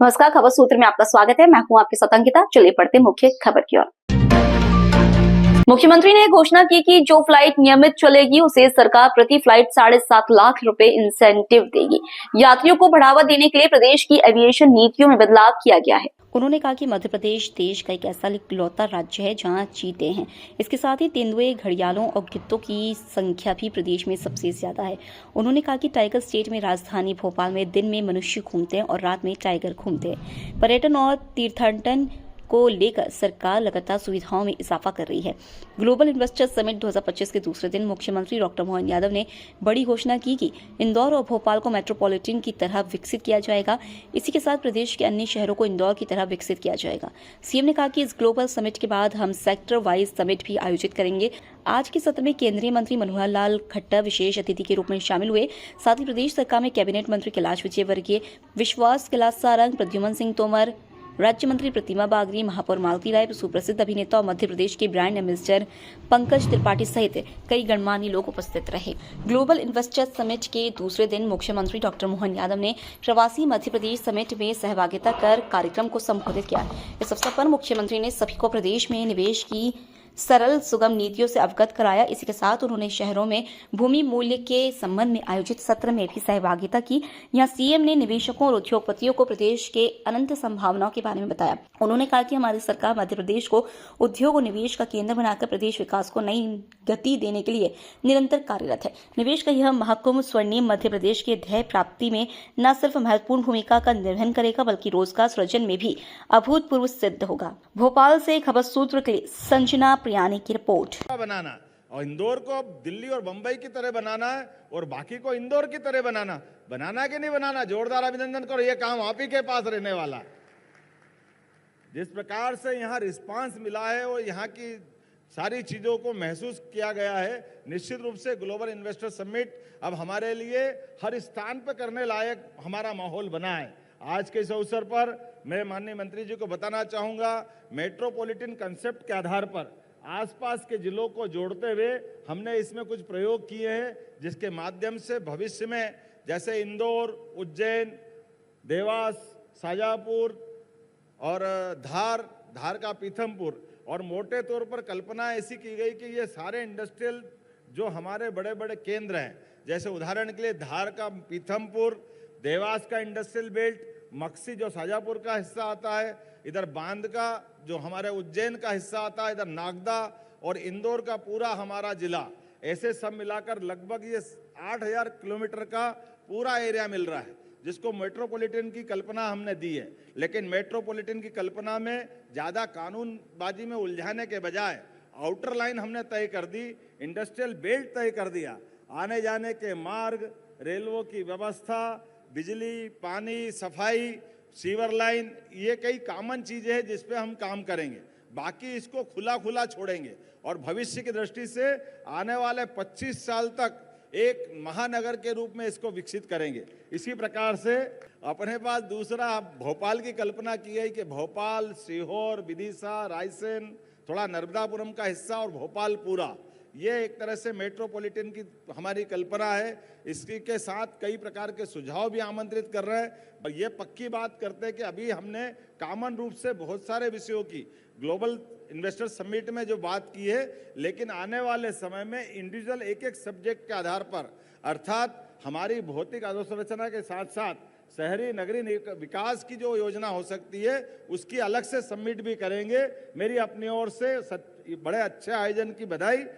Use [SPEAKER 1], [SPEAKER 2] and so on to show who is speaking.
[SPEAKER 1] नमस्कार, खबर सूत्र में आपका स्वागत है। मैं हूं आपके साथ अंकिता। चलिए पढ़ते मुख्य खबर की ओर। मुख्यमंत्री ने घोषणा की कि जो फ्लाइट नियमित चलेगी उसे सरकार प्रति फ्लाइट 7.5 लाख रुपए इंसेंटिव देगी। यात्रियों को बढ़ावा देने के लिए प्रदेश की एविएशन नीतियों में बदलाव किया गया है। उन्होंने कहा कि मध्य प्रदेश देश का एक ऐसा इकलौता राज्य है जहां चीते हैं। इसके साथ ही तेंदुए, घड़ियालों और गिद्धों की संख्या भी प्रदेश में सबसे ज्यादा है। उन्होंने कहा कि टाइगर स्टेट में राजधानी भोपाल में दिन में मनुष्य घूमते हैं और रात में टाइगर घूमते हैं। पर्यटन और तीर्थाटन को लेकर सरकार लगातार सुविधाओं में इजाफा कर रही है। ग्लोबल इन्वेस्टर समिट 2025 के दूसरे दिन मुख्यमंत्री डॉक्टर मोहन यादव ने बड़ी घोषणा की कि इंदौर और भोपाल को मेट्रोपॉलिटन की तरह विकसित किया जाएगा। इसी के साथ प्रदेश के अन्य शहरों को इंदौर की तरह विकसित किया जाएगा। सीएम ने कहा कि इस ग्लोबल समिट के बाद हम सेक्टर वाइज समिट भी आयोजित करेंगे। आज के सत्र में केंद्रीय मंत्री मनोहर लाल खट्टर विशेष अतिथि के रूप में शामिल हुए। साथ ही प्रदेश सरकार में कैबिनेट मंत्री कैलाश विजयवर्गीय, विश्वास कैलाश सारंग, प्रद्युमन सिंह तोमर, राज्य मंत्री प्रतिमा बागरी, महापौर मालती राय, सुप्रसिद्ध अभिनेता और मध्य प्रदेश के ब्रांड एम्बेसडर पंकज त्रिपाठी सहित कई गणमान्य लोग उपस्थित रहे। ग्लोबल इन्वेस्टर समिट के दूसरे दिन मुख्यमंत्री डॉक्टर मोहन यादव ने प्रवासी मध्य प्रदेश समिट में सहभागिता कर कार्यक्रम को संबोधित किया। इस अवसर पर मुख्यमंत्री ने सभी को प्रदेश में निवेश की सरल सुगम नीतियों से अवगत कराया। इसी के साथ उन्होंने शहरों में भूमि मूल्य के संबंध में आयोजित सत्र में भी सहभागिता की। यहाँ सीएम ने निवेशकों और उद्योगपतियों को प्रदेश के अनंत संभावनाओं के बारे में बताया। उन्होंने कहा कि हमारी सरकार मध्य प्रदेश को उद्योग और निवेश का केंद्र बनाकर प्रदेश विकास को नई गति देने के लिए निरंतर कार्यरत है। निवेश का यह महाकुंभ स्वर्णिम मध्य प्रदेश के ध्येय प्राप्ति में न सिर्फ महत्वपूर्ण भूमिका का निर्वहन करेगा बल्कि रोजगार सृजन में भी अभूतपूर्व सिद्ध होगा। भोपाल से खबर सूत्र के लिए संजना प्रियानी की रिपोर्ट।
[SPEAKER 2] बनाना और इंदौर को अब दिल्ली और बंबई की तरह बनाना है और बाकी को इंदौर की तरह बनाना कि नहीं बनाना। जोरदार अभिनंदन करो, ये काम आप ही के पास रहने वाला। जिस प्रकार से यहाँ रिस्पांस मिला है और यहाँ की सारी चीजों को महसूस किया गया है, निश्चित रूप से ग्लोबल इन्वेस्टर समिट अब हमारे लिए हर स्थान पर करने लायक हमारा माहौल बना है। आज के इस अवसर पर मैं माननीय मंत्री जी को बताना चाहूंगा, मेट्रोपॉलिटन कंसेप्ट के आधार पर आसपास के जिलों को जोड़ते हुए हमने इसमें कुछ प्रयोग किए हैं, जिसके माध्यम से भविष्य में जैसे इंदौर, उज्जैन, देवास, शाजापुर और धार का पीथमपुर, और मोटे तौर पर कल्पना ऐसी की गई कि ये सारे इंडस्ट्रियल जो हमारे बड़े बड़े केंद्र हैं, जैसे उदाहरण के लिए धार का पीथमपुर, देवास का इंडस्ट्रियल बेल्ट, मक्सी जो शाजापुर का हिस्सा आता है, इधर बांध का जो हमारे उज्जैन का हिस्सा आता है, इधर नागदा और इंदौर का पूरा हमारा जिला, ऐसे सब मिलाकर लगभग ये 8000 किलोमीटर का पूरा एरिया मिल रहा है, जिसको मेट्रोपॉलिटन की कल्पना हमने दी है। लेकिन मेट्रोपॉलिटन की कल्पना में ज़्यादा कानूनबाजी में उलझाने के बजाय आउटर लाइन हमने तय कर दी, इंडस्ट्रियल बेल्ट तय कर दिया। आने जाने के मार्ग, रेलवे की व्यवस्था, बिजली, पानी, सफाई, सीवर लाइन, ये कई कॉमन चीजें हैं जिस पे हम काम करेंगे। बाकी इसको खुला छोड़ेंगे और भविष्य की दृष्टि से आने वाले 25 साल तक एक महानगर के रूप में इसको विकसित करेंगे। इसी प्रकार से अपने पास दूसरा भोपाल की कल्पना की गई कि भोपाल, सीहोर, विदिशा, रायसेन, थोड़ा नर्मदापुरम का हिस्सा और भोपाल पूरा, ये एक तरह से मेट्रोपॉलिटन की हमारी कल्पना है। इसी के साथ कई प्रकार के सुझाव भी आमंत्रित कर रहे हैं और ये पक्की बात करते हैं कि अभी हमने कॉमन रूप से बहुत सारे विषयों की ग्लोबल इन्वेस्टर समिट में जो बात की है, लेकिन आने वाले समय में इंडिविजुअल एक सब्जेक्ट के आधार पर, अर्थात हमारी भौतिक अधोसंरचना के साथ साथ शहरी नगरीय विकास की जो योजना हो सकती है उसकी अलग से समिट भी करेंगे। मेरी अपनी ओर से बड़े अच्छे आयोजन की बधाई।